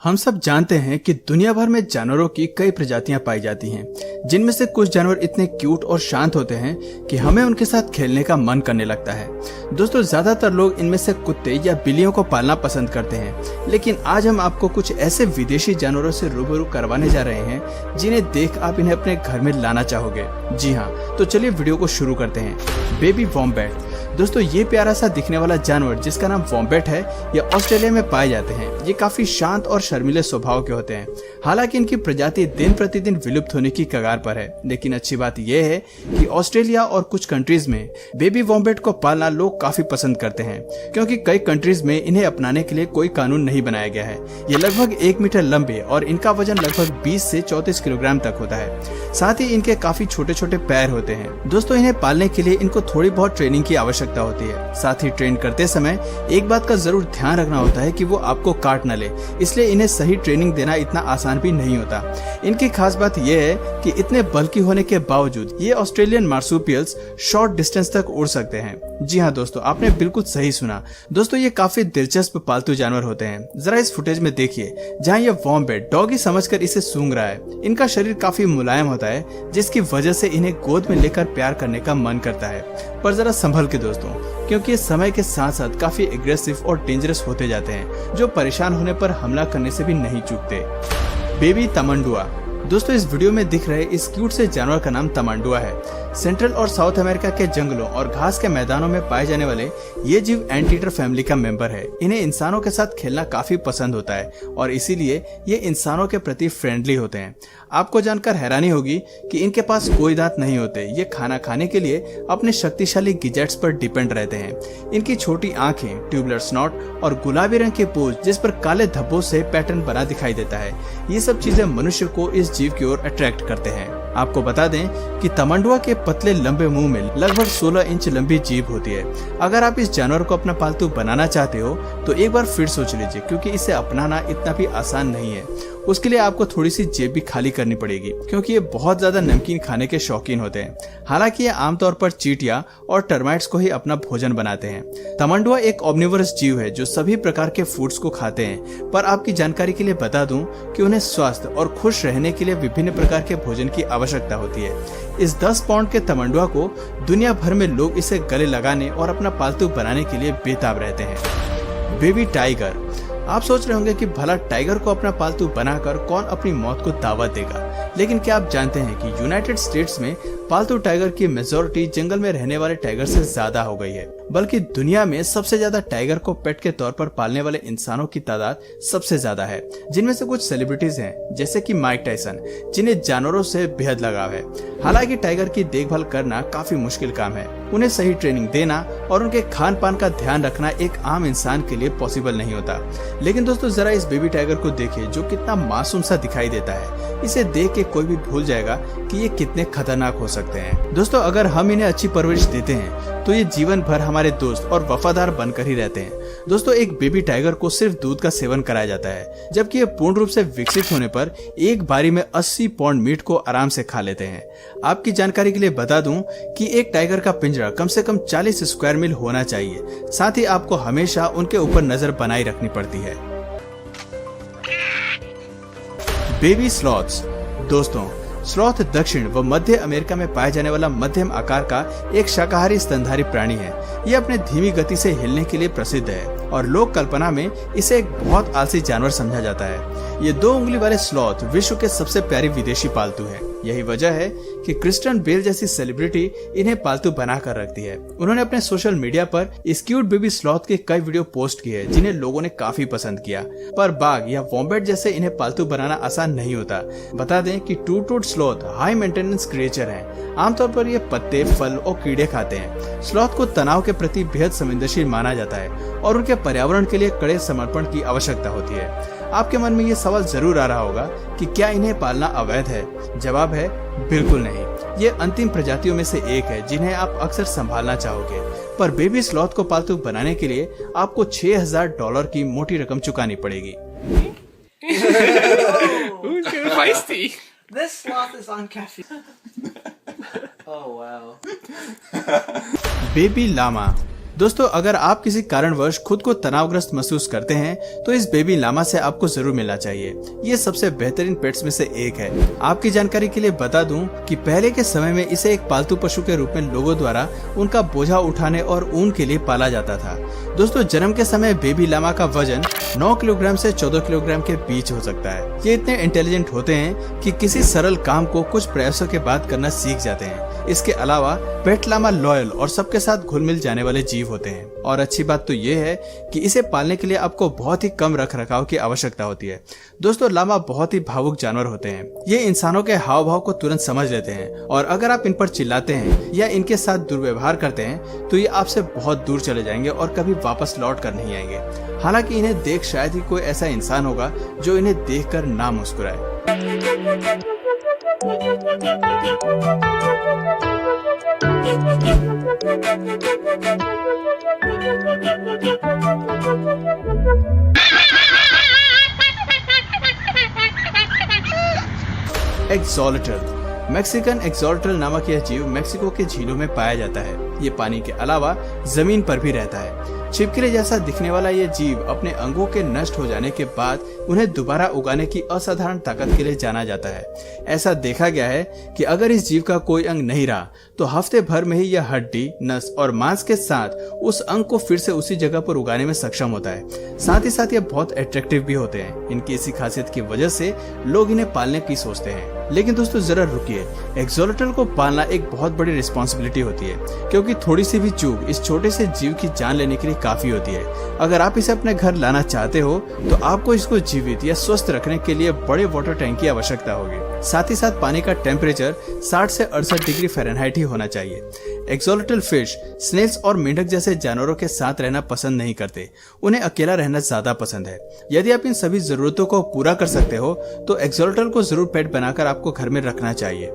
हम सब जानते हैं कि दुनिया भर में जानवरों की कई प्रजातियां पाई जाती हैं, जिनमें से कुछ जानवर इतने क्यूट और शांत होते हैं कि हमें उनके साथ खेलने का मन करने लगता है। दोस्तों, ज्यादातर लोग इनमें से कुत्ते या बिल्लियों को पालना पसंद करते हैं, लेकिन आज हम आपको कुछ ऐसे विदेशी जानवरों से रूबरू करवाने जा रहे हैं जिन्हें देख आप इन्हें अपने घर में लाना चाहोगे। जी हाँ, तो चलिए वीडियो को शुरू करते हैं। Baby wombat. दोस्तों, ये प्यारा सा दिखने वाला जानवर जिसका नाम वॉम्बैट है, ये ऑस्ट्रेलिया में पाए जाते हैं। ये काफी शांत और शर्मीले स्वभाव के होते हैं। हालांकि इनकी प्रजाति दिन प्रतिदिन विलुप्त होने की कगार पर है, लेकिन अच्छी बात यह है कि ऑस्ट्रेलिया और कुछ कंट्रीज में बेबी वॉम्बैट को पालना लोग काफी पसंद करते हैं, क्योंकि कई कंट्रीज में इन्हें अपनाने के लिए कोई कानून नहीं बनाया गया है। ये लगभग 1 मीटर लंबे और इनका वजन लगभग 20 से 34 किलोग्राम तक होता है। साथ ही इनके काफी छोटे छोटे पैर होते हैं। दोस्तों, इन्हें पालने के लिए इनको थोड़ी बहुत ट्रेनिंग की आवश्यकता होती है। साथ ही ट्रेन करते समय एक बात का जरूर ध्यान रखना होता है कि वो आपको काट न ले, इसलिए इन्हें सही ट्रेनिंग देना इतना आसान भी नहीं होता। इनकी खास बात यह है कि इतने बल्कि होने के बावजूद ये ऑस्ट्रेलियन मार्सुपियल्स शॉर्ट डिस्टेंस तक उड़ सकते हैं। जी हाँ दोस्तों, आपने बिल्कुल सही सुना। दोस्तों, ये काफी दिलचस्प पालतू जानवर होते हैं। जरा इस फुटेज में देखिए जहाँ ये वॉम्बैट डॉगी समझकर इसे सूंघ रहा है। इनका शरीर काफी मुलायम होता है, जिसकी वजह से इन्हें गोद में लेकर प्यार करने का मन करता है। पर जरा संभल के दोस्तों, क्योंकि ये समय के साथ साथ काफी एग्रेसिव और डेंजरस होते जाते हैं, जो परेशान होने पर हमला करने से भी नहीं चूकते। बेबी तमंडुआ। दोस्तों, इस वीडियो में दिख रहे इस क्यूट से जानवर का नाम तमंडुआ है। सेंट्रल और साउथ अमेरिका के जंगलों और घास के मैदानों में पाए जाने वाले ये जीव एंटीटर फैमिली का मेंबर है। इन्हें इंसानों के साथ खेलना काफी पसंद होता है और इसीलिए ये इंसानों के प्रति फ्रेंडली होते हैं। आपको जानकर हैरानी होगी कि इनके पास कोई दांत नहीं होते। ये खाना खाने के लिए अपने शक्तिशाली गिजेट्स पर डिपेंड रहते हैं। इनकी छोटी आंखें, ट्यूबुलर स्नॉट और गुलाबी रंग की पूंछ जिस पर काले धब्बों से पैटर्न बना दिखाई देता है, ये सब चीजें मनुष्य को इस जीव की ओर अट्रैक्ट करते हैं। आपको बता दें कि तमंडुआ के पतले लंबे मुंह में लगभग 16 इंच लंबी जीभ होती है। अगर आप इस जानवर को अपना पालतू बनाना चाहते हो तो एक बार फिर सोच लीजिए, क्योंकि इसे अपनाना इतना भी आसान नहीं है। उसके लिए आपको थोड़ी सी जेब भी खाली करनी पड़ेगी, क्योंकि ये बहुत ज्यादा नमकीन खाने के शौकीन होते हैं। हालांकि ये आमतौर पर चींटियां और टर्माइट्स को ही अपना भोजन बनाते हैं। तमंडुआ एक ऑम्निवोरस जीव है जो सभी प्रकार के फूड्स को खाते हैं, पर आपकी जानकारी के लिए बता दूं कि उन्हें स्वस्थ और खुश रहने के लिए विभिन्न प्रकार के भोजन की आवश्यकता होती है। इस 10 पाउंड के तमंडुआ को दुनिया भर में लोग इसे गले लगाने और अपना पालतू बनाने के लिए बेताब रहते हैं। Baby tiger. आप सोच रहे होंगे कि भला टाइगर को अपना पालतू बनाकर कौन अपनी मौत को दावत देगा, लेकिन क्या आप जानते हैं कि यूनाइटेड स्टेट्स में पालतू टाइगर की मेजॉरिटी जंगल में रहने वाले टाइगर से ज्यादा हो गई है। बल्कि दुनिया में सबसे ज्यादा टाइगर को पेट के तौर पर पालने वाले इंसानों की तादाद सबसे ज्यादा है, जिनमें से कुछ सेलिब्रिटीज हैं, जैसे कि माइक टायसन, जिन्हें जानवरों से बेहद लगाव है। हालांकि टाइगर की देखभाल करना काफी मुश्किल काम है। उन्हें सही ट्रेनिंग देना और उनके खान पान का ध्यान रखना एक आम इंसान के लिए पॉसिबल नहीं होता। लेकिन दोस्तों, जरा इस बेबी टाइगर को देखिए जो कितना मासूम सा दिखाई देता है। इसे देख के कोई भी भूल जाएगा कि ये कितने खतरनाक हो सकते हैं। दोस्तों, अगर हम इन्हें अच्छी परवरिश देते हैं तो ये जीवन भर हमारे दोस्त और वफादार बनकर ही रहते हैं। दोस्तों, एक बेबी टाइगर को सिर्फ दूध का सेवन कराया जाता है, जबकि ये पूर्ण रूप से विकसित होने पर एक बारी में 80 पाउंड मीट को आराम से खा लेते हैं। आपकी जानकारी के लिए बता दूं कि एक टाइगर का पिंजरा कम से कम 40 स्क्वायर मील होना चाहिए। साथ ही आपको हमेशा उनके ऊपर नजर बनाए रखनी पड़ती है। Baby sloths. दोस्तों, स्लॉथ दक्षिण व मध्य अमेरिका में पाए जाने वाला मध्यम आकार का एक शाकाहारी स्तनधारी प्राणी है। ये अपने धीमी गति से हिलने के लिए प्रसिद्ध है और लोक कल्पना में इसे एक बहुत आलसी जानवर समझा जाता है। ये 2 उंगली वाले स्लॉथ विश्व के सबसे प्यारी विदेशी पालतू है। यही वजह है कि क्रिस्टियन बेल जैसी सेलिब्रिटी इन्हें पालतू बनाकर रखती है। उन्होंने अपने सोशल मीडिया पर इस क्यूट बेबी स्लॉथ के कई वीडियो पोस्ट किए हैं, जिन्हें लोगों ने काफी पसंद किया। पर बाघ या वॉम्बैट जैसे इन्हें पालतू बनाना आसान नहीं होता। बता दें कि to-toad sloth high maintenance creature हैं। आमतौर पर ये पत्ते, फल और कीड़े खाते हैं। स्लॉथ को तनाव के प्रति बेहद संवेदनशील माना जाता है और उनके पर्यावरण के लिए कड़े समर्पण की आवश्यकता होती है। आपके मन में ये सवाल जरूर आ रहा होगा कि क्या इन्हें पालना अवैध है? जवाब है बिल्कुल नहीं। ये अंतिम प्रजातियों में से एक है जिन्हें आप अक्सर संभालना चाहोगे। पर बेबी स्लॉथ को पालतू बनाने के लिए आपको $6000 की मोटी रकम चुकानी पड़ेगी। This sloth is on caffeine. Oh wow. Baby llama. दोस्तों अगर आप किसी कारणवश खुद को तनावग्रस्त महसूस करते हैं तो इस बेबी लामा से आपको जरूर मिलना चाहिए। ये सबसे बेहतरीन पेट्स में से एक है। आपकी जानकारी के लिए बता दूं कि पहले के समय में इसे एक पालतू पशु के रूप में लोगों द्वारा उनका बोझा उठाने और ऊन के लिए पाला जाता था। दोस्तों जन्म के समय बेबी लामा का वजन 9 किलोग्राम से 14 किलोग्राम के बीच हो सकता है। ये इतने इंटेलिजेंट होते हैं कि किसी सरल काम को कुछ प्रयासों के बाद करना सीख जाते हैं। इसके अलावा पेट लामा लॉयल और सबके साथ घुल मिल जाने वाले जीव होते हैं। और अच्छी बात तो ये है कि इसे पालने के लिए आपको बहुत ही कम रख रखाव की आवश्यकता होती है। दोस्तों लामा बहुत ही भावुक जानवर होते हैं। ये इंसानों के हाव भाव को तुरंत समझ लेते हैं और अगर आप इन पर चिल्लाते हैं या इनके साथ दुर्व्यवहार करते हैं तो ये आपसे बहुत दूर चले जाएंगे और कभी वापस लौट कर नहीं आएंगे। हालांकि इन्हें देख शायद ही कोई ऐसा इंसान होगा जो इन्हें देखकर ना मुस्कुराए। एक्सोलेटल। मैक्सिकन एक्सोलेटल नामक यह जीव मेक्सिको के झीलों में पाया जाता है। ये पानी के अलावा जमीन पर भी रहता है। छिपकली जैसा दिखने वाला ये जीव अपने अंगों के नष्ट हो जाने के बाद उन्हें दोबारा उगाने की असाधारण ताकत के लिए जाना जाता है। ऐसा देखा गया है कि अगर इस जीव का कोई अंग नहीं रहा तो हफ्ते भर में ही यह हड्डी, नस और मांस के साथ उस अंग को फिर से उसी जगह पर उगाने में सक्षम होता है। साथ ही साथ ये बहुत अट्रैक्टिव भी होते हैं। इनकी इसी खासियत की वजह से लोग इन्हें पालने की सोचते हैं। लेकिन दोस्तों जरा रुकिए, एक्सोलेटल को पालना एक बहुत बड़ी रिस्पॉन्सिबिलिटी होती है, क्योंकि थोड़ी सी भी चूक इस छोटे से जीव की जान लेने के लिए काफी होती है। अगर आप इसे अपने घर लाना चाहते हो तो आपको इसको जीवित या स्वस्थ रखने के लिए बड़े वाटर टैंक की आवश्यकता होगी। साथ ही साथ पानी का टेम्परेचर 60 से 68 डिग्री फ़ारेनहाइट ही होना चाहिए। एक्सोलेटल फिश स्नेल्स और मेंढक जैसे जानवरों के साथ रहना पसंद नहीं करते। उन्हें अकेला रहना ज्यादा पसंद है। यदि आप इन सभी जरूरतों को पूरा कर सकते हो तो एक्सोलेटल को जरूर पेट बनाकर आपको घर में रखना चाहिए।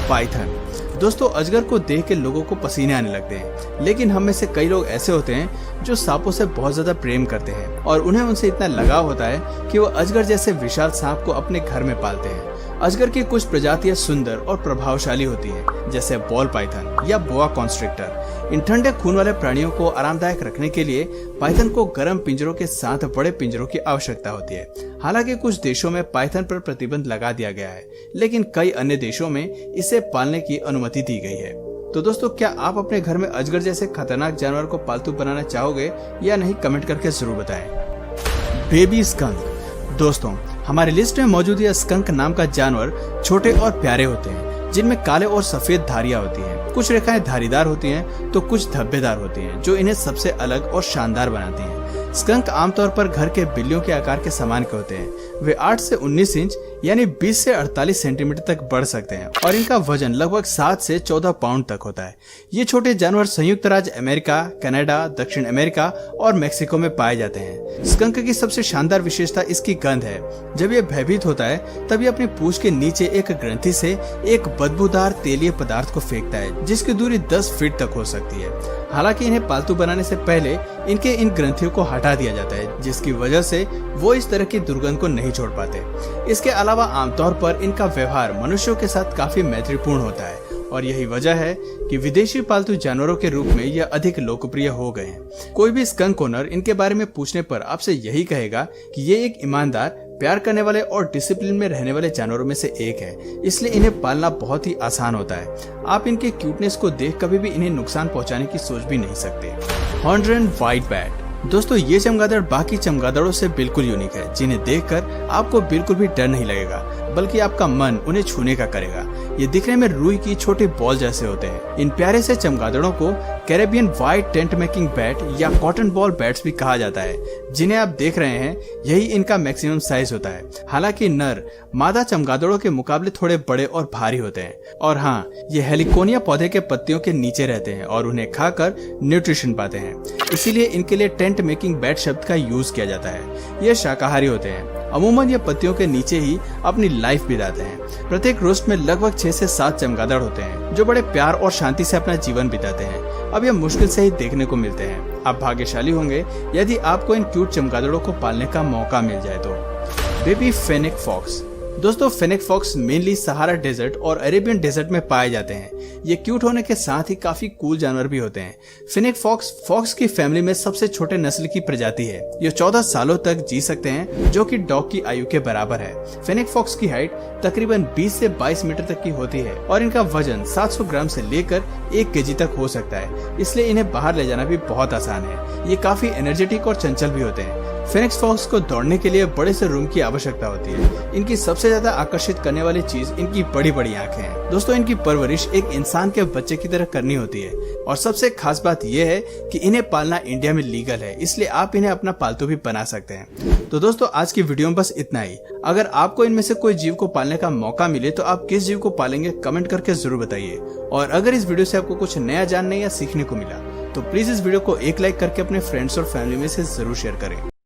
पाइथन। दोस्तों अजगर को देख के लोगों को पसीने आने लगते हैं, लेकिन हम में से कई लोग ऐसे होते हैं जो सांपों से बहुत ज्यादा प्रेम करते हैं और उन्हें उनसे इतना लगाव होता है कि वो अजगर जैसे विशाल सांप को अपने घर में पालते हैं। अजगर की कुछ प्रजातियां सुंदर और प्रभावशाली होती हैं, जैसे बॉल पाइथन या बोआ कॉन्स्ट्रिक्टर। इन ठंडे खून वाले प्राणियों को आरामदायक रखने के लिए पाइथन को गर्म पिंजरों के साथ बड़े पिंजरों की आवश्यकता होती है। हालांकि कुछ देशों में पाइथन पर प्रतिबंध लगा दिया गया है, लेकिन कई अन्य देशों में इसे पालने की अनुमति दी गई है। तो दोस्तों क्या आप अपने घर में अजगर जैसे खतरनाक जानवर को पालतू बनाना चाहोगे या नहीं, कमेंट करके जरूर बताएं। Baby skunk. दोस्तों हमारी लिस्ट में मौजूद यह स्कंक नाम का जानवर छोटे और प्यारे होते हैं, जिनमें काले और सफेद धारियां होती हैं। कुछ रेखाएं धारीदार होती हैं तो कुछ धब्बेदार होती हैं, जो इन्हें सबसे अलग और शानदार बनाती हैं। स्कंक आमतौर पर घर के बिल्लियों के आकार के समान के होते हैं। वे 8 से 19 इंच यानी 20 से 48 सेंटीमीटर तक बढ़ सकते हैं और इनका वजन लगभग 7 से 14 पाउंड तक होता है। ये छोटे जानवर संयुक्त राज्य अमेरिका, कनाडा, दक्षिण अमेरिका और मेक्सिको में पाए जाते हैं। स्कंक की सबसे शानदार विशेषता इसकी गंध है। जब ये भयभीत होता है तब ये अपनी पूंछ के नीचे एक ग्रंथि से एक बदबूदार तेलीय पदार्थ को फेंकता है, जिसकी दूरी 10 फीट तक हो सकती है। हालांकि इन्हें पालतू बनाने से पहले इनके इन ग्रंथियों को हटा दिया जाता है, जिसकी वजह से वो इस तरह की दुर्गंध को नहीं छोड़ पाते। इसके अलावा आमतौर पर इनका व्यवहार मनुष्यों के साथ काफी मैत्रीपूर्ण होता है और यही वजह है कि विदेशी पालतू जानवरों के रूप में यह अधिक लोकप्रिय हो गए हैं। कोई भी स्कंक ओनर इनके बारे में पूछने पर आपसे यही कहेगा कि ये एक ईमानदार, प्यार करने वाले और डिसिप्लिन में रहने वाले जानवरों में से एक है, इसलिए इन्हें पालना बहुत ही आसान होता है। आप इनके क्यूटनेस को देख कभी भी इन्हें नुकसान पहुंचाने की सोच भी नहीं सकते। Horned white bat. दोस्तों ये चमगादड़ बाकी चमगादड़ों से बिल्कुल यूनिक है, जिन्हें देखकर आपको बिल्कुल भी डर नहीं लगेगा, बल्कि आपका मन उन्हें छूने का करेगा। ये दिखने में रुई की छोटे बॉल जैसे होते हैं। इन प्यारे से चमगादड़ों को Caribbean white tent making bat या कॉटन बॉल बैट्स भी कहा जाता है, जिन्हें आप देख रहे हैं यही इनका मैक्सिमम साइज होता है। हालांकि नर मादा चमगादड़ों के मुकाबले थोड़े बड़े और भारी होते हैं और हाँ, ये हेलिकोनिया पौधे के पत्तियों के नीचे रहते हैं और उन्हें खाकर न्यूट्रिशन पाते हैं, इसीलिए इनके लिए टेंट मेकिंग बैट शब्द का यूज किया जाता है। ये शाकाहारी होते हैं। अमूमन ये पत्तियों के नीचे ही अपनी लाइफ बिताते हैं। प्रत्येक रोस्ट में लगभग 6 से 7 चमगादड़ होते हैं, जो बड़े प्यार और शांति से अपना जीवन बिताते हैं। अब ये मुश्किल से ही देखने को मिलते हैं। आप भाग्यशाली होंगे यदि आपको इन क्यूट चमगादड़ों को पालने का मौका मिल जाए तो। Baby fennec fox. दोस्तों fennec fox mainly Sahara desert और अरेबियन डेजर्ट में पाए जाते हैं। ये क्यूट होने के साथ ही काफी कूल जानवर भी होते हैं। फेनेक फॉक्स की फैमिली में सबसे छोटे नस्ल की प्रजाति है। ये 14 सालों तक जी सकते हैं, जो कि डॉग की आयु के बराबर है। फेनेक फॉक्स की हाइट तकरीबन 20 से 22 मीटर तक की होती है और इनका वजन 700 ग्राम से लेकर 1 केजी तक हो सकता है, इसलिए इन्हें बाहर ले जाना भी बहुत आसान है। ये काफी एनर्जेटिक और चंचल भी होते हैं। फेनेक फॉक्स को दौड़ने के लिए बड़े से रूम की आवश्यकता होती है। इनकी सबसे ज्यादा आकर्षित करने वाली चीज इनकी बड़ी बड़ी आंखें हैं। दोस्तों इनकी परवरिश एक इंसान के बच्चे की तरह करनी होती है और सबसे खास बात यह है कि इन्हें पालना इंडिया में लीगल है, इसलिए आप इन्हें अपना पालतू भी बना सकते हैं। तो दोस्तों आज की वीडियो में बस इतना ही। अगर आपको इनमें से कोई जीव को पालने का मौका मिले तो आप किस जीव को पालेंगे कमेंट करके जरूर बताइए। और अगर इस वीडियो से आपको कुछ नया जानने या सीखने को मिला तो प्लीज इस वीडियो को एक लाइक करके अपने फ्रेंड्स और फैमिली में से जरूर शेयर करें।